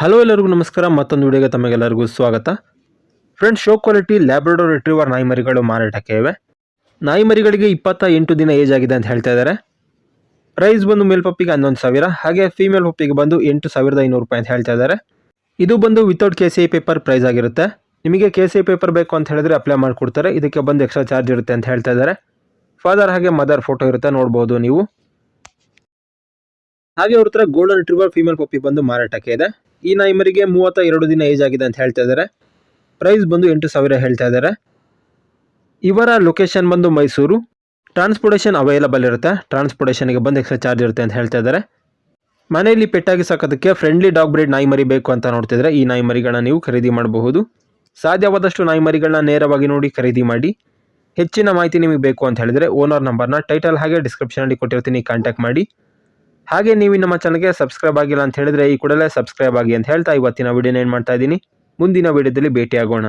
Hello ಎಲ್ಲರಿಗೂ ನಮಸ್ಕಾರ. ಮತ್ತೊಂದು ವಿಡಿಯೋಗೆ ತಮಗೆಲ್ಲರಿಗೂ ಸ್ವಾಗತ. ಫ್ರೆಂಡ್ಸ್, ಶೋ ಕ್ವಾಲಿಟಿ ಲ್ಯಾಬ್ರಡೋರ್ ರಿಟ್ರೀವರ್ ನಾಯಿಮರಿಗಳು ಮಾರಾಟಕ್ಕೆ ಇವೆ. ನಾಯಿಮರಿಗಳಿಗೆ 28 ದಿನ ಏಜ್ ಆಗಿದೆ ಅಂತ ಹೇಳ್ತಾ ಇದ್ದಾರೆ. ಪ್ರೈಸ್ ಬಂದು ಮೇಲ್ ಪಪ್ಪಿಗೆ 11,000, ಹಾಗೆ ಫೀಮೇಲ್ ಪಪ್ಪಿಗೆ ಬಂದು 8,500 ರೂಪಾಯಿ ಅಂತ ಹೇಳ್ತಾ ಇದ್ದಾರೆ. ಇದು ಬಂದು ವಿತೌಟ್ KCI ಪೇಪರ್ ಪ್ರೈಸ್ ಆಗಿರುತ್ತೆ. ನಿಮಗೆ KCI ಪೇಪರ್ ಬೇಕು ಅಂತ ಹೇಳಿದ್ರೆ ಅಪ್ಲೈ ಮಾಡಿಕೊಡ್ತಾರೆ. ಇದಕ್ಕೆ ಬಂದು ಎಕ್ಸ್ಟ್ರಾ ಚಾರ್ಜ್ ಇರುತ್ತೆ ಅಂತ ಹೇಳ್ತಾ ಇದ್ದಾರೆ. ಫಾದರ್ ಹಾಗೆ ಮದರ್ ಫೋಟೋ ಇರುತ್ತೆ, ನೋಡ್ಬೋದು ನೀವು. ಹಾಗೆ ಅವ್ರ ಹತ್ರ ಗೋಲ್ಡನ್ ರಿಟ್ರೀವರ್ ಫೀಮೇಲ್ ಪಪ್ಪಿ ಬಂದು ಮಾರಾಟಕ್ಕೆ ಇದೆ. ಈ ನಾಯಿಮರಿಗೆ 32 ದಿನ ಏಜ್ ಆಗಿದೆ ಅಂತ ಹೇಳ್ತಾ ಇದ್ದಾರೆ. ಪ್ರೈಸ್ ಬಂದು 8,000 ಹೇಳ್ತಾ ಇದ್ದಾರೆ. ಇವರ ಲೊಕೇಶನ್ ಬಂದು ಮೈಸೂರು. ಟ್ರಾನ್ಸ್ಪೋರ್ಟೇಷನ್ ಅವೈಲಬಲ್ ಇರುತ್ತೆ. ಟ್ರಾನ್ಸ್ಪೋರ್ಟೇಷನ್ಗೆ ಬಂದು ಎಕ್ಸ್ಟ್ರಾ ಚಾರ್ಜ್ ಇರುತ್ತೆ ಅಂತ ಹೇಳ್ತಾ ಇದ್ದಾರೆ. ಮನೆಯಲ್ಲಿ ಪೆಟ್ಟಾಗಿ ಸಾಕೋದಕ್ಕೆ ಫ್ರೆಂಡ್ಲಿ ಡಾಗ್ ಬ್ರೀಡ್ ನಾಯಿಮರಿ ಬೇಕು ಅಂತ ನೋಡ್ತಿದ್ರೆ ಈ ನಾಯಿಮರಿಗಳನ್ನ ನೀವು ಖರೀದಿ ಮಾಡಬಹುದು. ಸಾಧ್ಯವಾದಷ್ಟು ನಾಯಿಮರಿಗಳನ್ನ ನೇರವಾಗಿ ನೋಡಿ ಖರೀದಿ ಮಾಡಿ. ಹೆಚ್ಚಿನ ಮಾಹಿತಿ ನಿಮಗೆ ಬೇಕು ಅಂತ ಹೇಳಿದ್ರೆ ಓನರ್ ನಂಬರ್ನ ಟೈಟಲ್ ಹಾಗೆ ಡಿಸ್ಕ್ರಿಪ್ಷನಲ್ಲಿ ಕೊಟ್ಟಿರ್ತೀನಿ, ಕಾಂಟ್ಯಾಕ್ಟ್ ಮಾಡಿ. ಹಾಗೆ ನೀವು ನಮ್ಮ ಚಾನಲ್ಗೆ ಸಬ್ಸ್ಕ್ರೈಬ್ ಆಗಿಲ್ಲ ಅಂತ ಹೇಳಿದ್ರೆ ಈ ಕೂಡಲೇ ಸಬ್ಸ್ಕ್ರೈಬ್ ಆಗಿ ಅಂತ ಹೇಳ್ತಾ ಇವತ್ತಿನ ವಿಡಿಯೋನ ಏನು ಮಾಡ್ತಾ ಇದ್ದೀನಿ. ಮುಂದಿನ ವಿಡಿಯೋದಲ್ಲಿ ಭೇಟಿಯಾಗೋಣ.